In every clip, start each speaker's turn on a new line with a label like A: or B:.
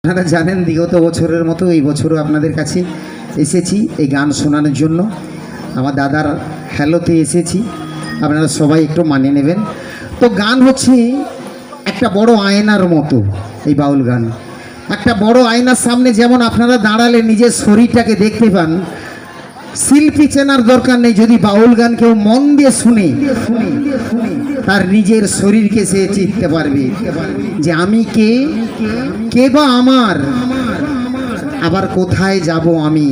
A: আপনারা জানেন বিগত বছরের মতো এই বছরও আপনাদের কাছে এসেছি এই গান শোনানোর জন্য। আমার দাদার হ্যালোতে এসেছি, আপনারা সবাই একটু মানিয়ে নেবেন। তো গান হচ্ছে একটা বড় আয়নার মতো। এই বাউল গান একটা বড় আয়নার সামনে যেমন আপনারা দাঁড়ালে নিজের শরীরটাকে দেখতে পান, শিল্পী চেনার দরকার নেই। যদি বাউল গান কেউ মন দিয়ে শুনে তার নিজের শরীরকে সে চিনতে পারবে যে আমি কে, কে বা আমার, আবার কোথায় যাব আমি।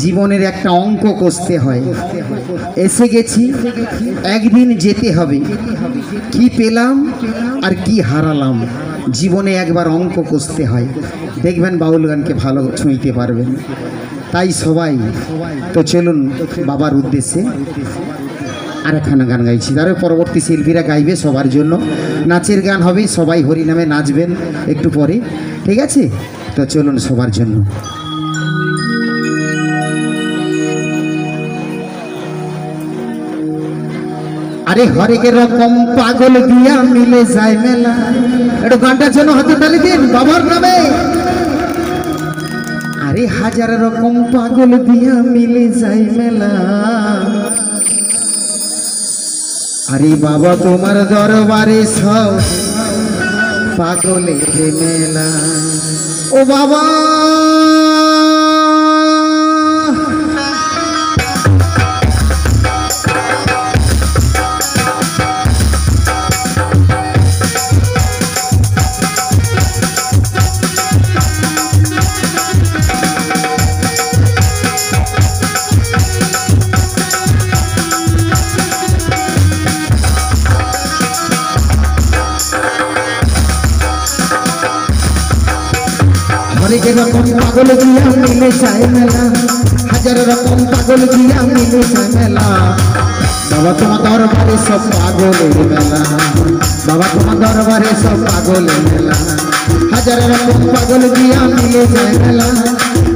A: জীবনের একটা অঙ্ক কষতে হয়, এসে গেছি একদিন যেতে হবে, কি পেলাম আর কি হারালাম। জীবনে একবার অঙ্ক কষতে হয়, দেখবেন বাউল গানকে ভালো ছুঁইতে পারবেন। তাই সবাই তো চলুন বাবার উদ্দেশ্যে আর একখানা গান গাইছি, তার পরবর্তী শিল্পীরা গাইবে সবার জন্য। নাচের গান হবে, সবাই হরিনামে নাচবেন একটু পরে, ঠিক আছে? তো চলুন সবার জন্য। আরে হরেক রকম পাগল দিয়া মিলে যায় মেলা। একটু গানটার জন্য হাতে তালি দিন বাবার নামে। আরে হাজার রকম পাগল দিয়া মিলে যায় মেলা। আরে বাবা তোমার দরবারে সব পাগলের মেলা। ও বাবা হরেক রকম পাগল দিয়া মিলে যায় মেলা। হাজার রকম পাগল দিয়া মিলে যায় মেলা। বাবা তোমার দরবারে সব পাগলের মেলা। বাবা তোমার দরবারে সব পাগলের মেলা। হাজার রকম পাগল দিয়া মিলে যায় মেলা।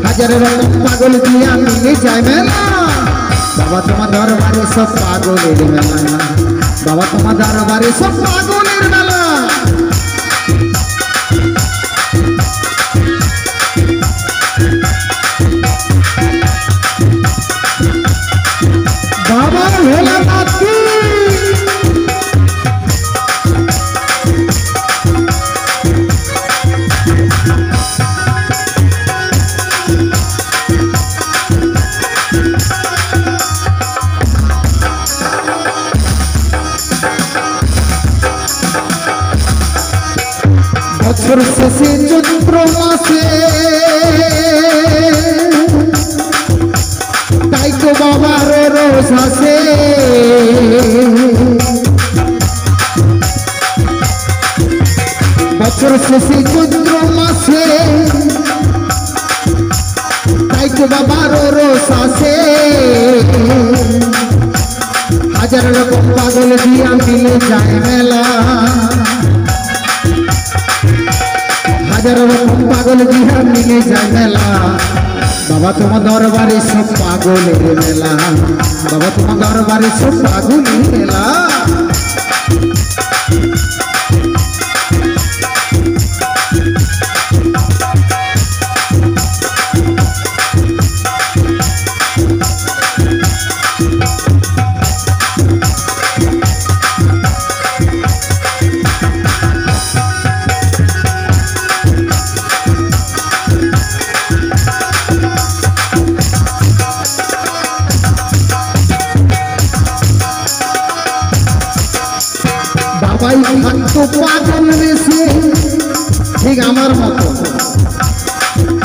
A: হাজার রকম পাগল দিয়া মিলে যায় মেলা। বাবা তোমার দরবারে সব পাগলের মেলা। বাবা তোমার দরবারে সব পাগলের মেলা। বাবা ভোলানাথ কি বছর শেষে চৈত্র মাসে তাই তো বাবার রোজ আসে। বছর শেষে চৈত্র মাসে তাই তো বাবার রোজ আসে। হাজার রকম পাগল দিয়া মিলে যায় মেলা। হাজার রকম পাগল দিয়া মিলে যায় মেলা। বাবা তোমার দরবারে সব পাগলের মেলা। বাবা তোমার দরবারে সব পাগলের মেলা। বাবাই থাকতো পাগল বেশে, ঠিক আমার মতো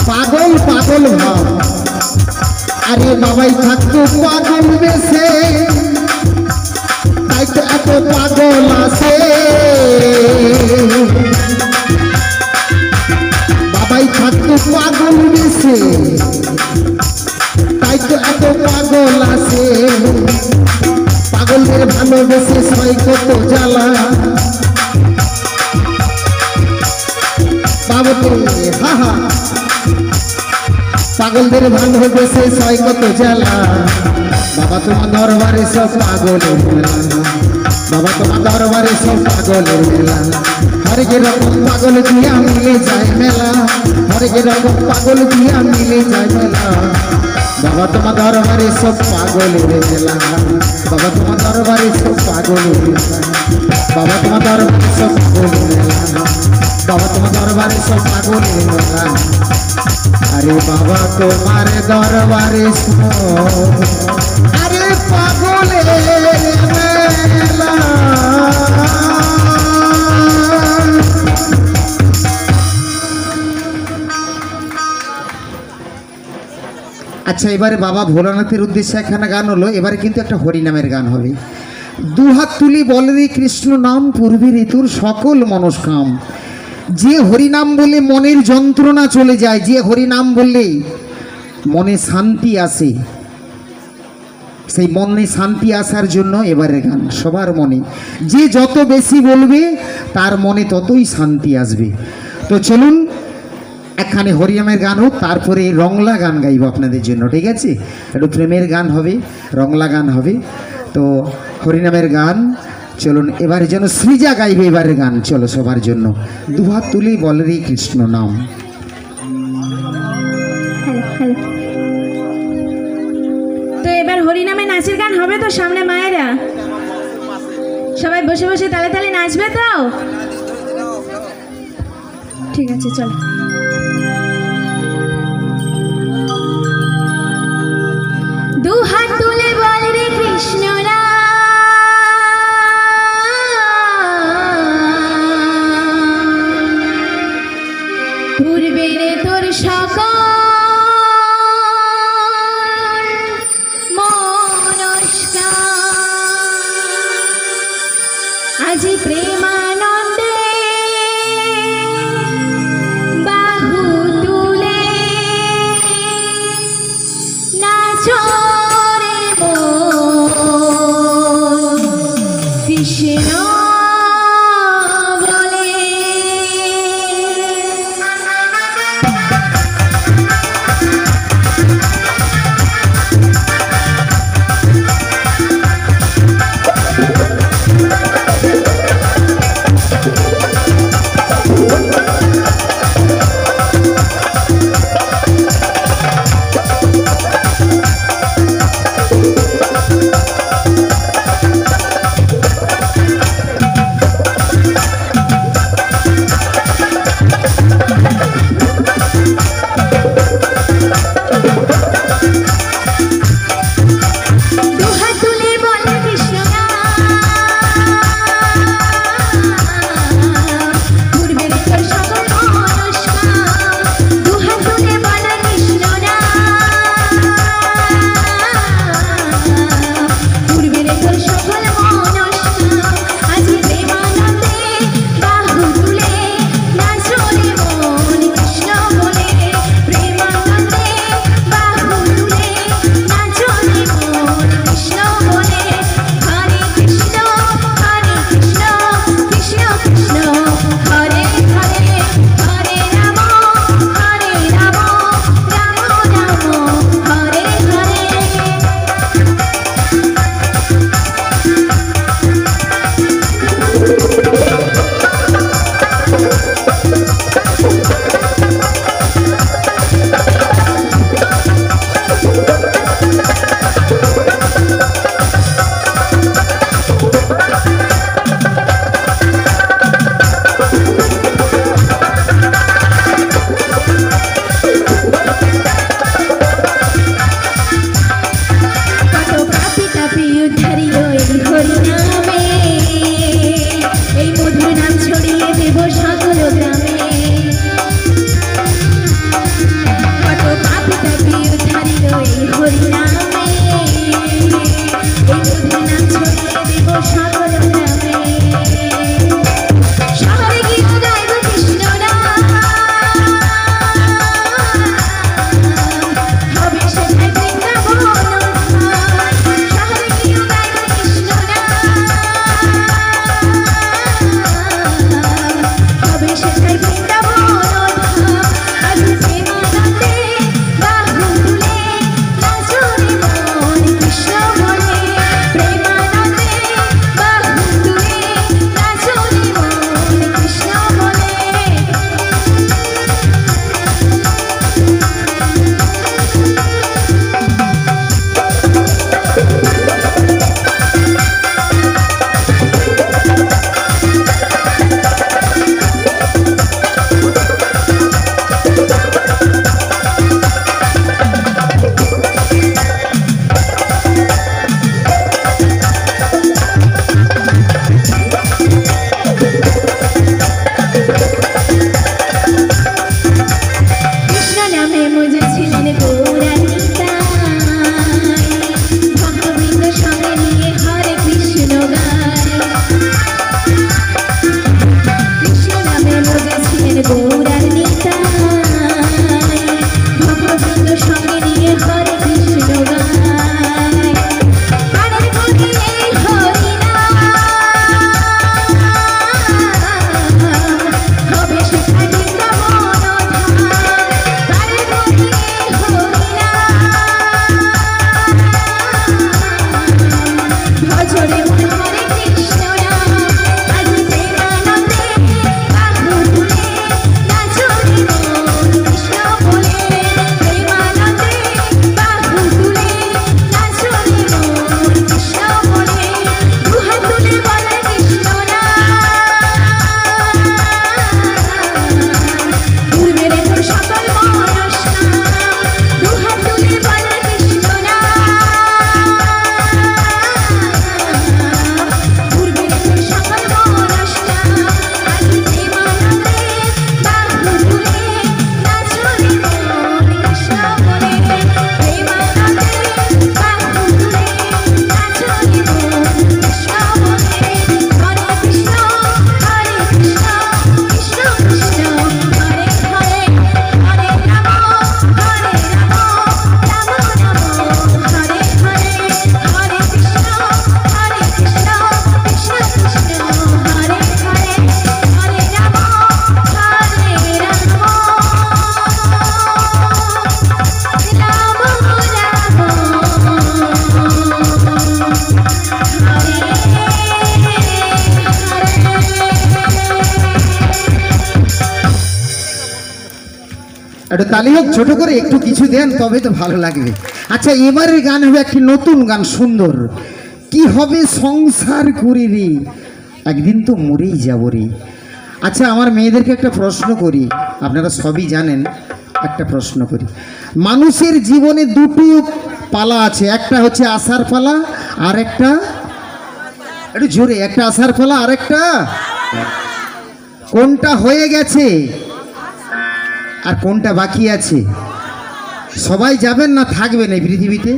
A: পাগল পাগল ভাব। আরে বাবাই থাকতো পাগল বেশে তাই তো এত পাগল আসে। বাবাই থাকতো পাগল বেশে তাই তো এত পাগল আসে। পাগলদের ভালোবেসে সবাই কত জ্বালা। বাবুতে হাহা পাগলদের ভালোবেসে সবাই কত জ্বালা। বাবা তোমার দরবারে সব পাগলের মেলা। বাবা তোমার দরবারে সব পাগলের মেলা, হরেক রকম পাগল দিয়া মিলে যায় মেলা, হরেক রকম পাগল দিয়া মিলে যায় মেলা। বাবা তোমার দরবারে সব পাগলের মেলা, বাবা তোমার দরবারে সব পাগলের মেলা, বাবা তোমার দরবারে সব পাগলের মেলা, বাবা তোমার দরবারে সব পাগলের মেলা। আরে বাবা তোমার দরবারে আরে পাগলের মেলা। আচ্ছা, এবারে বাবা ভোলানাথের উদ্দেশ্যে একখানা গান হলো, এবারে কিন্তু একটা হরিনামের গান হবে। দুহাত তুলি বলে রে কৃষ্ণ নাম, পূর্বে ঋতুর সকল মনস্কাম। যে হরিনাম বলে মনের যন্ত্রণা চলে যায়, যে হরিনাম বললে মনে শান্তি আসে, সেই মনে শান্তি আসার জন্য এবারে গান সবার মনে, যে যত বেশি বলবে তার মনে ততই শান্তি আসবে। তো চলুন একখানে হরিনামের গান হোক, তারপরে রংলা গান গাইব আপনাদের জন্য, ঠিক আছে? একটু প্রেমের গান হবে, রংলা গান হবে। তো হরিনামের গান চলুন, এবারে যেন সৃজা গাইবে এবারে গান, চলো সবার জন্য। দুহাত তুলি বলে রে কৃষ্ণ নাম।
B: তো এবার হরিনামে নাচের গান হবে তো, সামনে মায়েরা সবাই বসে বসে তালে তালে নাচবে তো? ঠিক আছে, চলো। দুহাত তুলে বল রে কৃষ্ণ নাম, পূর্বে রে তোর সকল মনস্কাম। আজি প্রেমানন্দে বাহু তুলে নাচো রে মন, কৃষ্ণ বলে।
A: একটু তালি হোক ছোট করে, একটু কিছু দেন তবে তো ভালো লাগবে। আচ্ছা, এবারের গান হবে একটি নতুন গান, সুন্দর। কি হবে সংসার করি রে, একদিন তো মরেই যাব রে। আচ্ছা, আমার মেয়েদেরকে একটা প্রশ্ন করি, আপনারা সবই জানেন, একটা প্রশ্ন করি। মানুষের জীবনে দুটো পালা আছে, একটা হচ্ছে আসার পালা, আর একটা একটু জোরে, একটা আসার পালা আর একটা, কোনটা হয়ে গেছে আর কোনটা বাকি আছে? সবাই যাবেন না থাকবেন এই পৃথিবীতে?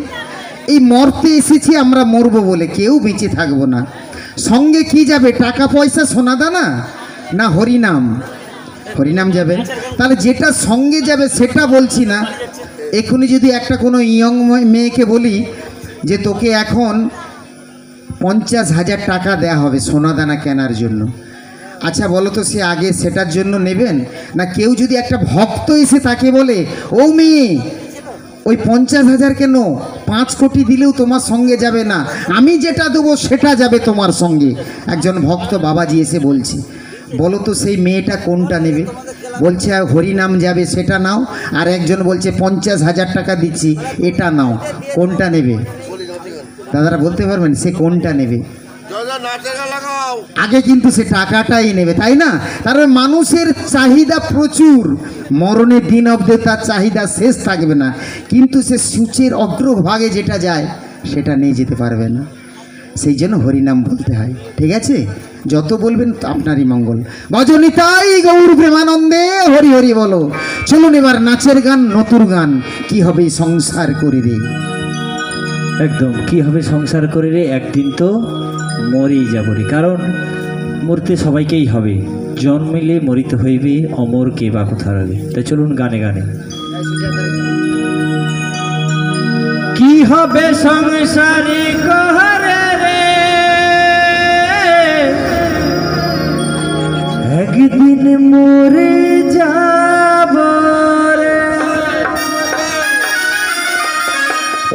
A: এই মরতে এসেছি আমরা, মরবো বলে, কেউ বেঁচে থাকবো না। সঙ্গে কি যাবে? টাকা পয়সা সোনা দানা না হরিনাম? হরিনাম যাবে। তাহলে যেটা সঙ্গে যাবে সেটা বলছি না। এখনই যদি একটা কোনো ইয়ং মেয়েকে বলি যে তোকে এখন 50,000 টাকা দেয়া হবে সোনা দানা কেনার জন্য, আচ্ছা বলো তো সে আগে সেটার জন্য নেবেন? না কেউ যদি একটা ভক্ত এসে তাকে বলে ও মেয়ে ওই 50,000 কেন, 5 কোটি দিলেও তোমার সঙ্গে যাবে না, আমি যেটা দেবো সেটা যাবে তোমার সঙ্গে। একজন ভক্ত বাবাজি এসে বলছে, বলো তো সেই মেয়েটা কোনটা নেবে? বলছে হরিনাম যাবে সেটা নাও, আর একজন বলছে 50,000 টাকা দিচ্ছি এটা নাও, কোনটা নেবে? দাদারা বলতে পারবেন সে কোনটা নেবে? আগে কিন্তু সে টাকাটাই নেবে, তাই না? তার মানুষের চাহিদা প্রচুর, মরণের দিন অবধি তার চাহিদা শেষ থাকবে না, কিন্তু সে সূচের অগ্রভাগে যেটা যায় সেটা নিয়ে যেতে পারবে না। সেই জন্য হরিনাম বলতে হয়, ঠিক আছে? যত বলবেন আপনারই মঙ্গল। ভজনিতাই গৌর প্রেমানন্দে হরি হরি বলো। চলুন এবার নাচের গান, নতুন গান, কি হবে সংসার করি রে।
C: একদম, কি হবে সংসার করে রে, একদিন তো মরেই যাব রে। কারণ মরতে সবাইকেই হবে, জন্মিলে মরিতে হইবে, অমর কে বা কোথা রবে। তাই চলুন গানে গানে। কি হবে সংসারে কহরে রে, একদিন মরে যাব রে।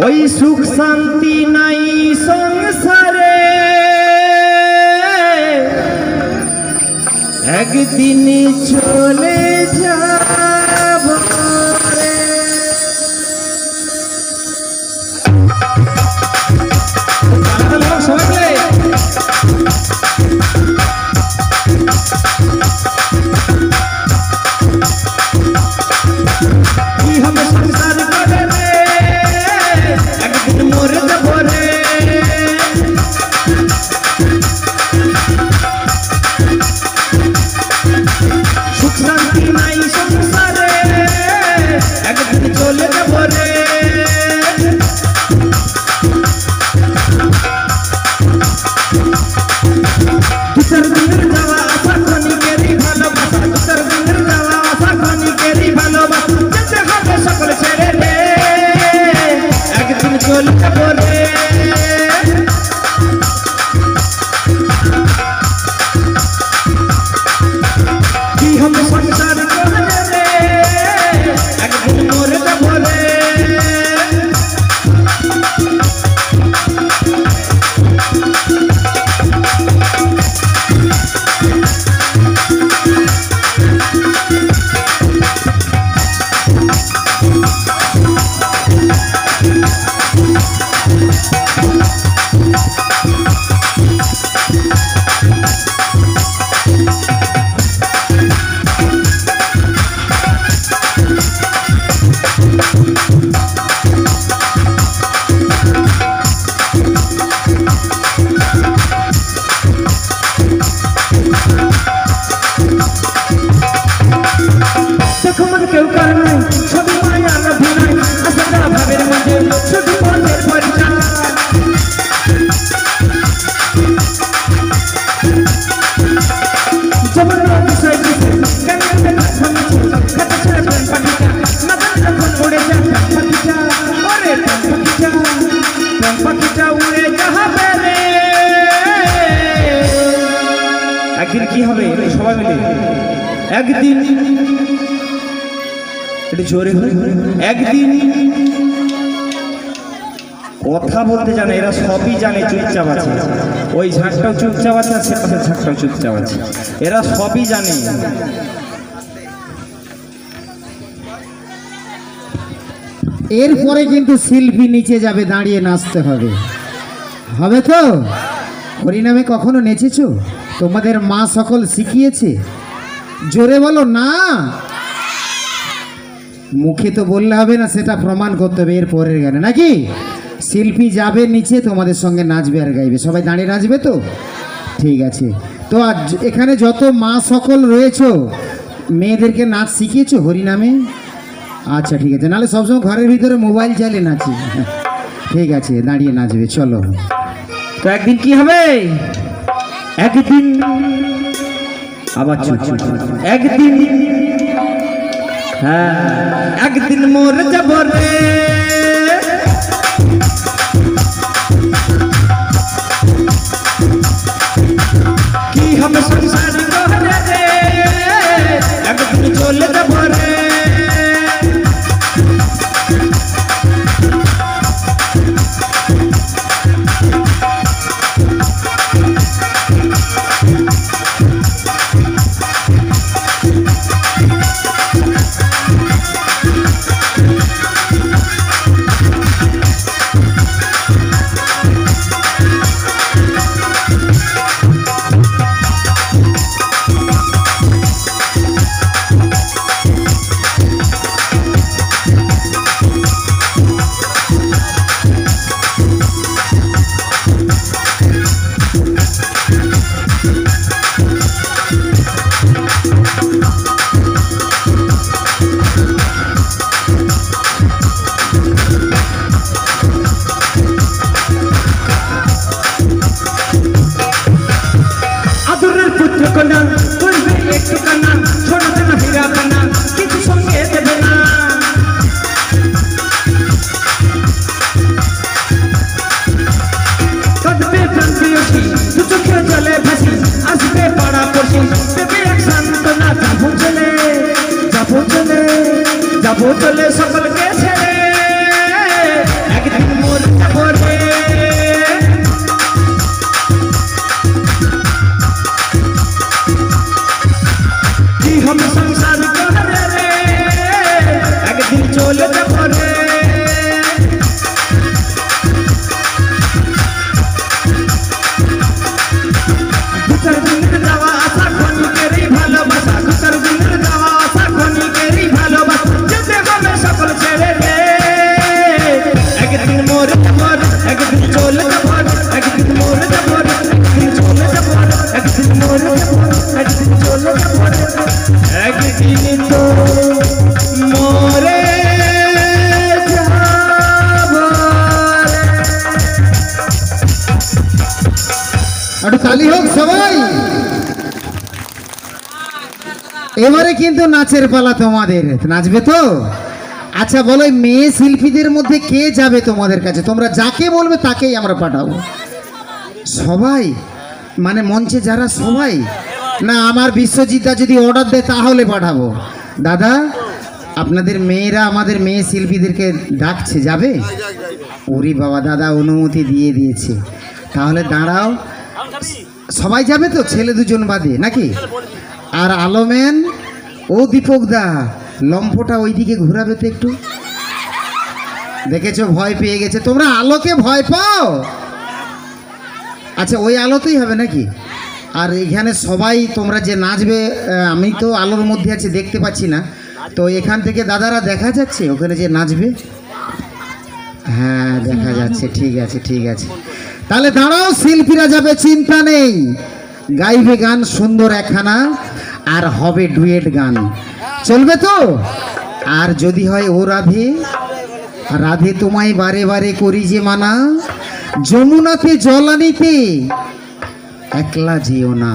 C: ওই সুখ শান্তি নাই সংসারে, একদিন চলে যাব রে। সবাই কি হবে সংসার করে রে, একদিন মরে যাব রে। সুখ শান্তি নাই সংসারে, একদিন চলে যাব রে। দুচার দিনের যাওয়া আশা ক্ষণিকেরই ভালোবাসা, দুচার দিনের যাওয়া আশা ক্ষণিকেরই ভালোবাসা, যেতে হবে সকল ছেড়ে রে, একদিন চলে যাব রে। কি হবে সংসার করে রে, একদিন মরে যাব রে। দেখো মন কেউ কার নাই, সবই মায়ার ভিনাই, আসা যাওয়া ভাবের মধ্যে শুধু মনের পরিচয়। যেমন বিষয় কেন খাতে ছেড়ে প্রেম পাখিটা, না যখন উড়ে যায় পাখিটা, ওরে প্রেম পাখিটা উড়ে যাবে রে। একদিন কি হবে সবাই মিলে, একদিন একটু জোরে হলে, একদিন কথা বলতে জানে, এরা সবই জানে, চুপচাপ আছে। ওই ঝাঁকটাও চুপচাপ আছে, আর সে পাশে ঝাঁকটাও চুপচাপ আছে, এরা সবই জানে।
A: এরপরে কিন্তু শিল্পী নিচে যাবে, দাঁড়িয়ে নাচতে হবে, হবে তো? হরিনামে কখনো নেচেছো? তোমাদের মা সকল শিখিয়েছে? জোরে বলো না। মুখে তো বললে হবে না, সেটা প্রমাণ করতে হবে এর পরের গানে, নাকি? শিল্পী যাবে নিচে, তোমাদের সঙ্গে নাচবে আর গাইবে। সবাই দাঁড়িয়ে নাচবে তো? ঠিক আছে। তো আজ এখানে যত মা সকল রয়েছো, মেয়েদেরকে নাচ শিখিয়েছো হরিনামে? আচ্ছা ঠিক আছে, নাহলে সবসময় ঘরের ভিতরে মোবাইল চালিয়ে নাচি। ঠিক আছে, দাঁড়িয়ে নাচবে, চলো।
C: তো একদিন কি হবে? একদিন আবার চুপ চুপ। একদিন, হ্যাঁ, একদিন মোর যাব রে, কি হবে সংসার করে রে, একদিন চলে যাব রে। যাবো চলে সকলকে ছেড়ে, একদিন মোর যাব রে। কি হবে সংসার করে রে, একদিন চলে যাব রে। দুটার দিনের যাওয়া আসা ক্ষণিকেরই ভালোবাসা, দুটার দিনের যাওয়া আসা ক্ষণিকেরই ভালোবাসা, যেতে হবে সকল ছেড়ে রে। একদিন মোর যাব, একদিন চলে যাব, একদিন মোর যাব, একদিন চলে যাব, একদিন মোর যাব, একদিন চলে যাব, একদিন তো মোরে
A: একটু তালি হোক সবাই। এবারে কিন্তু নাচের পালা তোমাদের, নাচবে তো? আচ্ছা বলো, এই মেয়ে শিল্পীদের মধ্যে কে যাবে তোমাদের কাছে? তোমরা যাকে বলবে তাকেই আমরা পাঠাবো। সবাই মানে মঞ্চে যারা সবাই? না আমার বিশ্বজিৎদা যদি অর্ডার দেয় তাহলে পাঠাবো। দাদা, আপনাদের মেয়েরা আমাদের মেয়ে শিল্পীদেরকে ডাকছে, যাবে? ওরে বাবা, দাদা অনুমতি দিয়ে দিয়েছে। তাহলে দাঁড়াও, সবাই যাবে তো? ছেলে দুজন বাদে নাকি? আর আলমেন ও দীপক দা, লম্ফটা ওইদিকে ঘুরাবে তো একটু। দেখেছো ভয় পেয়ে গেছে। তোমরা আলোকে ভয় পাও? আচ্ছা ওই আলোতেই হবে নাকি? আর এখানে সবাই তোমরা যে নাচবে, আমি তো আলোর মধ্যে আছি, দেখতে পাচ্ছি না। তো এখান থেকে দাদারা দেখা যাচ্ছে ওখানে যে নাচবে? হ্যাঁ দেখা যাচ্ছে, ঠিক আছে ঠিক আছে। তাহলে দাঁড়াও, শিল্পীরা যাবে, চিন্তা নেই। গাইবে গান সুন্দর একখানা, আর হবে ডুয়েট গান, চলবে তো? আর যদি হয় ও রাধে, রাধে তোমায় বারে বারে করি যে মানা, যমুনাতে জল আনিতে একলা যেও না।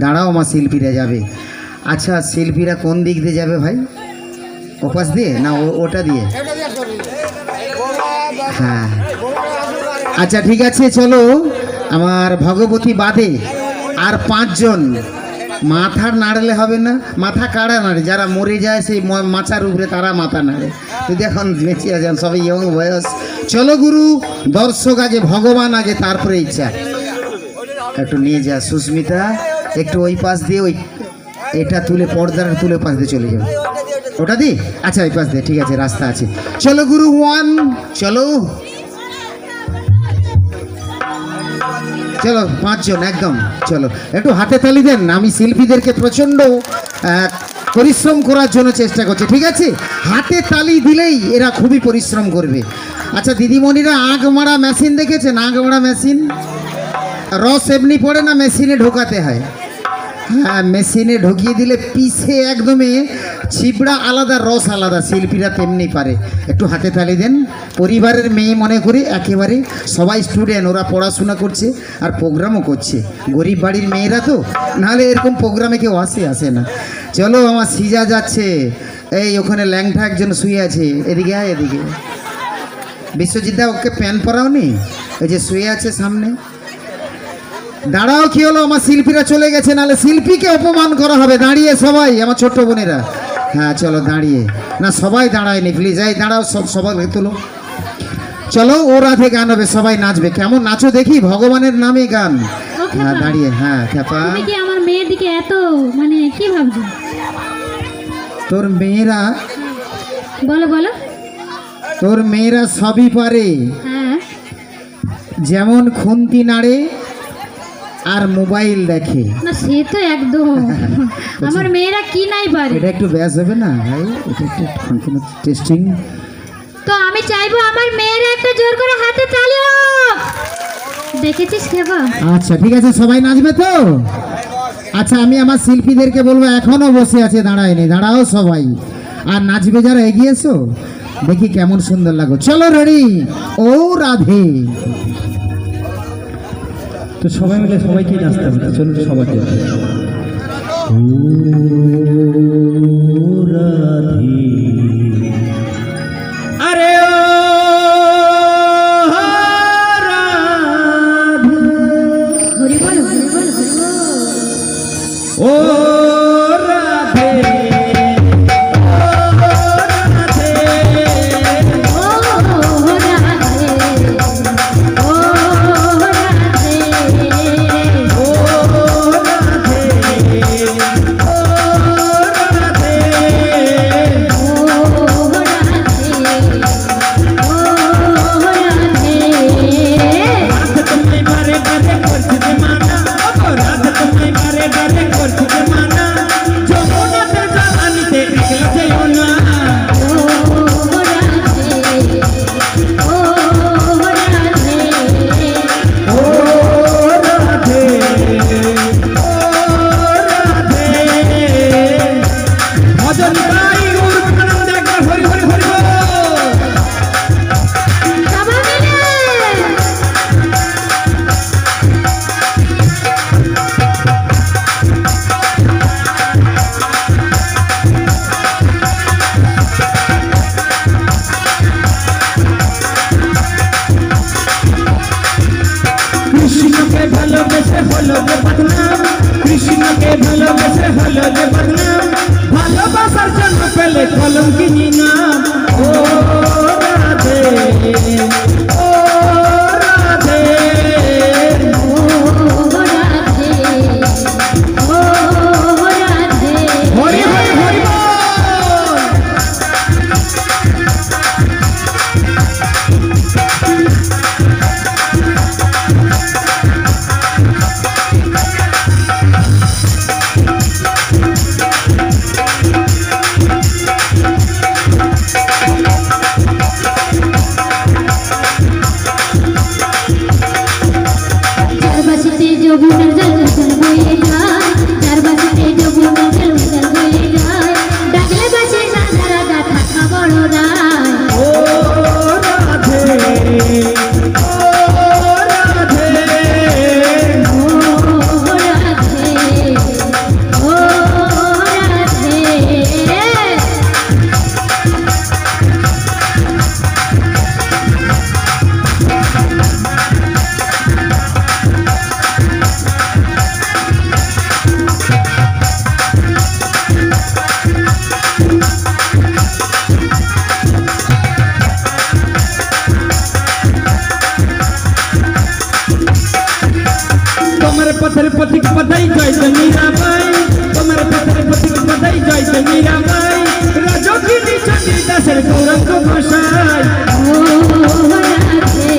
A: দাঁড়াও মা, শিল্পীরা যাবে। আচ্ছা শিল্পীরা কোন দিক দিয়ে যাবে ভাই? ওপাশ দিয়ে না ওটা দিয়ে? হ্যাঁ আচ্ছা ঠিক আছে, চলো। আমার ভগবতী বাদে আর 5 জন মাথা নাড়লে হবে না? মাথা কাড়া নাড়ে, যারা মরে যায় সেই মাচার উপরে তারা মাথা নাড়ে। যদি এখন বেঁচে আছেন সবাই ইয়ং বয়স। চলো গুরু, দর্শক আগে, ভগবান আগে, তারপরে ইচ্ছা। একটু নিয়ে যা সুস্মিতা, একটু ওই পাশ দিয়ে, ওই এটা তুলে, পর্দাটা তুলে পাশ দিয়ে চলে যাবে। ওটা দি আচ্ছা এই পাশ দিয়ে ঠিক আছে রাস্তা আছে চলো গুরু ওয়ান চলো চলো 5 জন একদম চলো একটু হাতে তালি দেন আমি শিল্পীদেরকে প্রচণ্ড পরিশ্রম করার জন্য চেষ্টা করছি ঠিক আছে হাতে তালি দিলেই এরা খুবই পরিশ্রম করবে আচ্ছা দিদিমণিরা আগ মারা মেশিন দেখেছেন আগ মারা মেশিন রস এমনি পড়ে না মেশিনে ঢোকাতে হয় হ্যাঁ মেশিনে ঢুকিয়ে দিলে পিসে একদমই ছিবড়া আলাদা রস আলাদা শিল্পীরা তেমনি পারে একটু হাতে তালি দেন পরিবারের মেয়ে মনে করে একেবারে সবাই স্টুডেন্ট ওরা পড়াশোনা করছে আর প্রোগ্রামও করছে গরিব বাড়ির মেয়েরা তো নাহলে এরকম প্রোগ্রামে কেউ আসে না চলো আমার সিজা যাচ্ছে এই ওখানে ল্যাংটা একজন শুয়ে আছে এদিকে আয় এদিকে বিশ্বজিৎ দা ওকে প্যান পরাও নি এই যে শুয়ে আছে সামনে দাঁড়াও কি হলো আমার শিল্পীরা চলে গেছে নাহলে শিল্পীকে অপমান করা হবে দাঁড়িয়ে সবাই আমার ছোট্ট বোনেরা হ্যাঁ চলো দাঁড়িয়ে না সবাই দাঁড়ায়নি প্লিজ এই দাঁড়াও সবাই তোলো চলো ও রাধে গান হবে সবাই নাচবে কেমন নাচো দেখি ভগবানের নামে গান হ্যাঁ দাঁড়িয়ে হ্যাঁ খেপা
B: তুমি কি আমার মেয়ের দিকে এত মানে কি ভাবছো
A: তোর মেয়েরা
B: বলো বলো
A: তোর মেয়েরা সবই পারে
B: হ্যাঁ
A: যেমন খুন্তি নাড়ে আর মোবাইল দেখে
B: না সে তো একদম আমার মেয়েরা কি নাই পারে
A: এটা একটু ব্যাস হবে না ভাই এটা একটু কন্টিনিউ টেস্টিং
B: তো আমি চাইবো আমার মেয়েরা একটা জোর করে হাতে তালি হোক দেখেছিস খেবা
A: আচ্ছা ঠিক আছে সবাই নাচবে তো আচ্ছা আমি আমার শিল্পীদেরকে বলবো এখনো বসে আছে দাঁড়ায়নি দাঁড়াও সবাই আর নাচবে যারা এগিয়েছো দেখি কেমন সুন্দর লাগো চলো রেডি ও রাধে
C: তো সবাই মিলে সবাইকেই নাচতে হবে চলুন সবাই আরে
B: হরি বল হরি বল হরি বল
C: ও রাধে
B: ও রাধে ও রাধে
C: ও রাধে ও রাধে কৃষ্ণকে ভালোবেসে হলো যে বদনাম ভালোবাসার জন্য পেলে কলঙ্কিনী নাম ও রাধে ও রাধে হরি হরি হরি বল
B: যমুনার জল জল বয়ে যায় তার বাসিতে যমুনার জল জল বয়ে যায় ডাকলে বাসে রাধা রাধা থাকা বড় রায়
C: ও রাধে ও রাধে
B: ও রাধে ও রাধে
C: তোমার পথের পথিক পদাই জয় मीराबाई তোমার পথের পথিক পদাই জয় मीराबाई রাজা দেশের গৌরাঙ্গ গোসাই
B: ও রাধে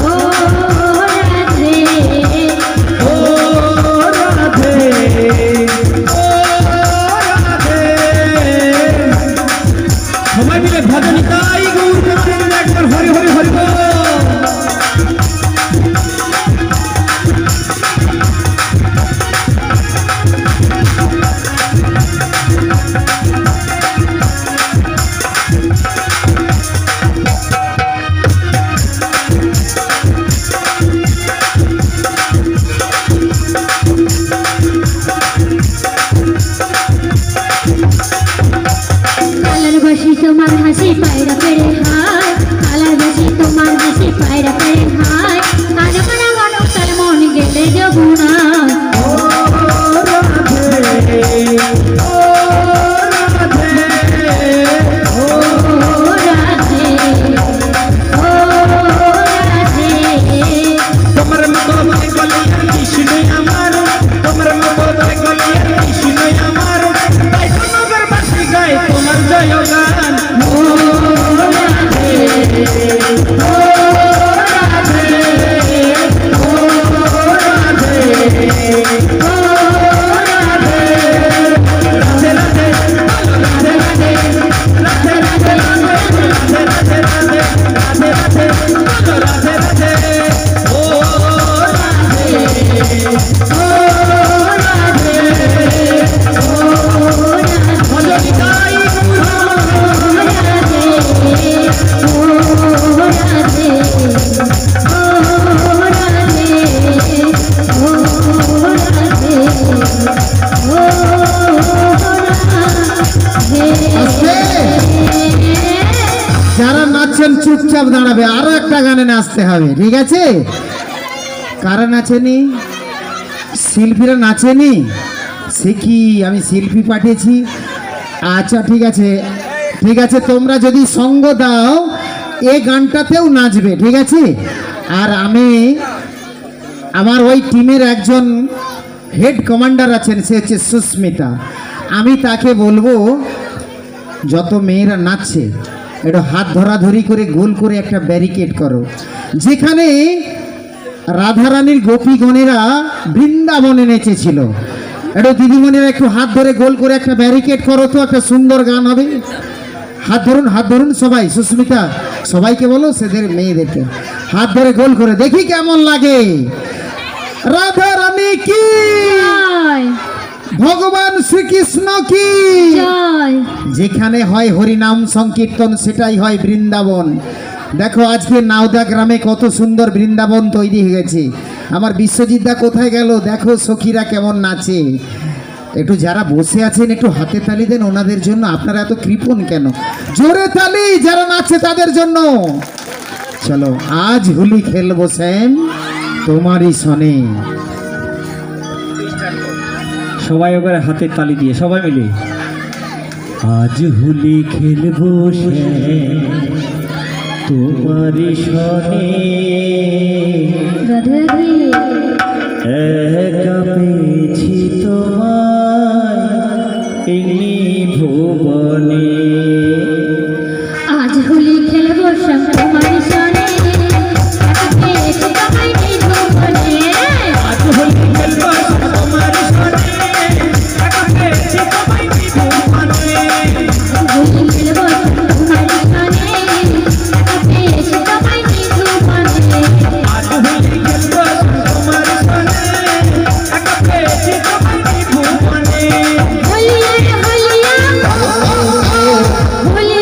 B: ও রাধে
C: ও রাধে ও রাধে সবাই মিলে ভজনিকাই গৌর প্রেমানন্দ একবার হরি হরি হরি বল।
B: কালার বাসি তোমার হাসি পায়রা পেড়ে হায় কালার বাসি তোমার হাসি পায়রা পেড়ে হায় আজ মানা গানো তার মন গেলে যমুনা
C: ও রাধে ও রাধে ও
B: ও রাধে ও রাধে
C: তোমার মতো বলে গলিয়ার কৃষ্ণ আমার তোমার মতো বলে গলিয়ার কৃষ্ণ আমার তাই তোমার বাসি গায় তোমার জয় গান
B: ও রাধে ও রাধে ও রাধে ও রাধে
C: রাধে রাধে রাধে রাধে রাধে রাধে রাধে রাধে রাধে রাধে রাধে রাধে ও রাধে
B: ও রাধে ও রাধে
C: ভজনিকাই
A: যারা নাচছেন চুপচাপ দাঁড়াবে, আরো একটা গানে নাচতে হবে, ঠিক আছে? কারা নাচেনি? শিল্পীরা নাচেনি? সে কি আমি শিল্পী পাঠিয়েছি? আচ্ছা ঠিক আছে, ঠিক আছে, তোমরা যদি সঙ্গ দাও এই গানটাতেও নাচবে, ঠিক আছে? আর আমি আমার ওই টিমের একজন হেড কমান্ডার আছেন, সে হচ্ছে সুস্মিতা, আমি তাকে বলবো যত মেয়েরা নাচছে একটু হাত ধরাধরি করে গোল করে একটা ব্যারিকেড করো, যেখানে রাধারানীর গোপীগণেরা বৃন্দাবনে নেচেছিল। একটু দিদিমণিরা একটু হাত ধরে গোল করে একটা ব্যারিকেড করো, তো একটা সুন্দর গান হবে। হাত ধরুন সবাই, সুস্মিতা সবাইকে বলো, সেদের মেয়েদেরকে হাত ধরে গোল করে দেখি কেমন লাগে। রাধারানী কি,
B: জয়
A: ভগবান শ্রীকৃষ্ণ কি।
B: জয়
A: যেখানে হয় হরিনাম সংকীর্তন সেটাই হয় বৃন্দাবন। দেখো আজকে নাওদা গ্রামে কত সুন্দর বৃন্দাবন তৈরি হয়ে গেছে। আমার বিশ্বজিৎদা কোথায় গেল? দেখো সখীরা কেমন নাচে। একটু যারা বসে আছেন একটু হাতে তালি দেন ওনাদের জন্য। আপনারা এত কৃপণ কেন? জোরে তালি যারা নাচছে তাদের জন্য। চলো আজ হোলি খেলবো শ্যাম তোমারই সনে।
C: সবাই এবার হাতে তালি দিয়ে সবাই মিলে আজ হোলি খেলবো তোমারই সনে
B: রাধে রাধে
C: একা পেয়েছি তোমায় এমনি ভুবনে।
B: আজ হোলি খেলবো শ্যাম তোমার সনে এসে তোমায় নিধুবনে।
C: আজ হোলি খেলবো তোমার সনে একা পেয়েছি তোমায় ভুবনে।
B: হোলি খেলবো শ্যাম তোমার সনে এসে তোমায় নিধুবনে।
C: আজ হোলি খেলবো তোমার সনে একা পেয়েছি তোমায় ভুবনে।
B: হোলিয়া হোলিয়া হোলিয়া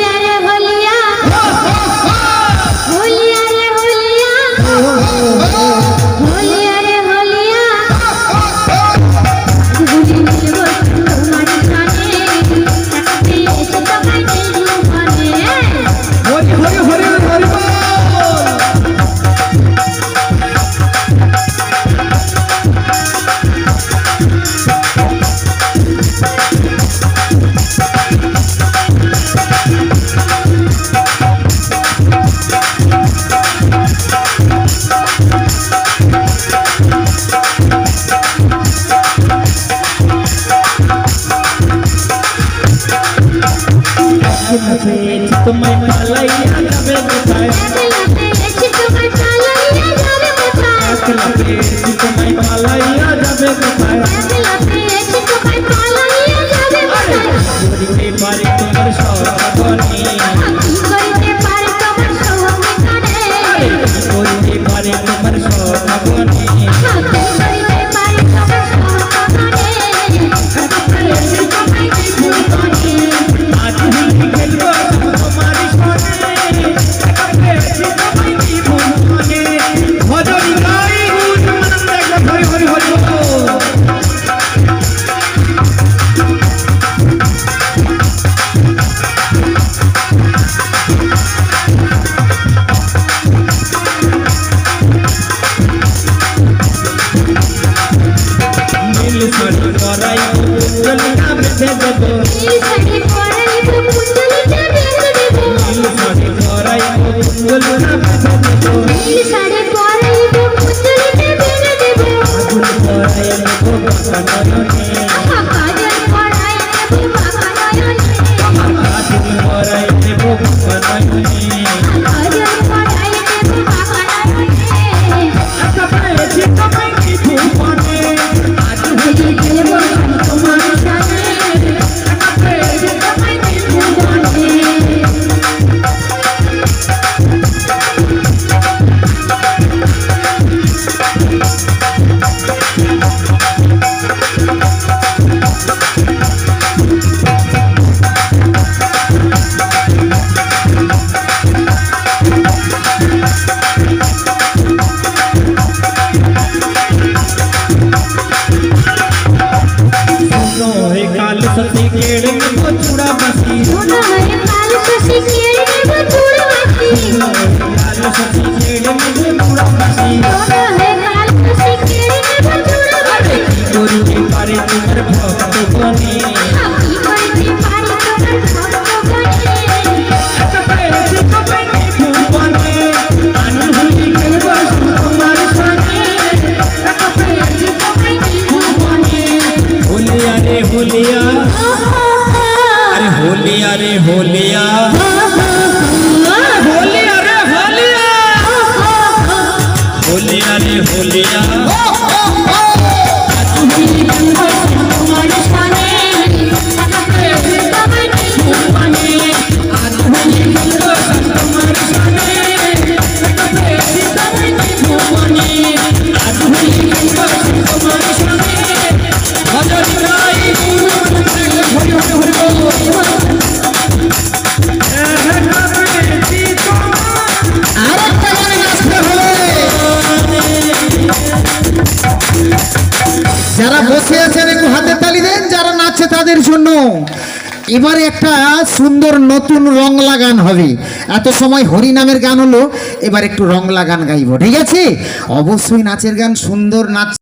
C: একলা পেয়েছি তোমায় পালাইয়া যাবে কোথায়
B: একলা পেয়েছি তোমায় পালাইয়া যাবে কোথায়
C: একলা পেয়েছি তোমায় পালাইয়া যাবে কোথায়
B: একলা পেয়েছি তোমায় পালাইয়া যাবে কোথায়
C: করিতে পারি তোমার সহগণে
B: কি করিতে পারে তোমার সঙ্গে কানে
C: করিতে পারি তোমার সহগণে
B: কি করিতে পারে তোমার সঙ্গে কানে তোমায় কি ভুল করে
C: আজ হইতে খেলবো তোমার সনে একা পেয়েছি তোমায় কি ভুল মনে ভজনী গাই গুণ মান দেখো হরি হরি হরি বল। নীল শাড়ি পরাই কুঞ্জলিকা বেঁধে দেব
B: এই শাড়ি পরাইব কুণ্ডলিটা বেঁধে দেব
C: নীল শাড়ি পরাই কুঞ্জলিকা বেঁধে দেব
B: এই শাড়ি পরাইব কুণ্ডলিটা বেঁধে দেব
C: আগুন পরাই নেব বাঁকা নয়নে
B: কাজল পরাই দেব বাঁকা নয়নে
C: আগুন পরাই নেব বাঁকা নয়নে
B: কাজল পরাই দেব বাঁকা নয়নে
C: একা পেয়েছি তোমায় কি ভুল মনে আজ হইতে
B: খেলবো তোমার সাথে
C: একা পেয়েছি
B: তোমায় কি ভুল করে
C: सुनो है काल सती केड़ में वो चूड़ा बसी
B: সোনা হয়ে কাল শশী কেড়ে নেব চূড়াবাসী
C: काल सती केड़ में वो चूड़ा बसी
B: সোনা হয়ে কাল শশী কেড়ে নেব চূড়াবাসী
C: করিতে পারে তোমার ভক্ত বনে
B: কি করিতে পারি তোমার ভক্তগণে
C: একা পেয়েছি তোমায় কি ভুল মনে আজ হইতে খেলবো তোমার সনে একা পেয়েছি
B: তোমায় কি ভুল করে
C: होलिया रे होलिया अरे होलिया रे होलिया होलिया रे होलिया होलिया रे होलिया
B: তোমার সানে তোমায় কি ভুল করে
C: आज होली खेलो तुम्हारे सामने
B: তোমায় কি ভুল করে
C: आज होली खेलो तुम्हारे सामने भजन गाई गुरु मन से हरि हरि हरि बोल
A: যারা বসে আছেন একটু হাতে তালি দেন, যারা নাচছে তাদের জন্য। এবারে একটা সুন্দর নতুন রং লাগান হবে। এত সময় হরিনামের গান হলো, এবার একটু রং লাগান গাইবো, ঠিক আছে? অবশ্যই নাচের গান সুন্দর নাচ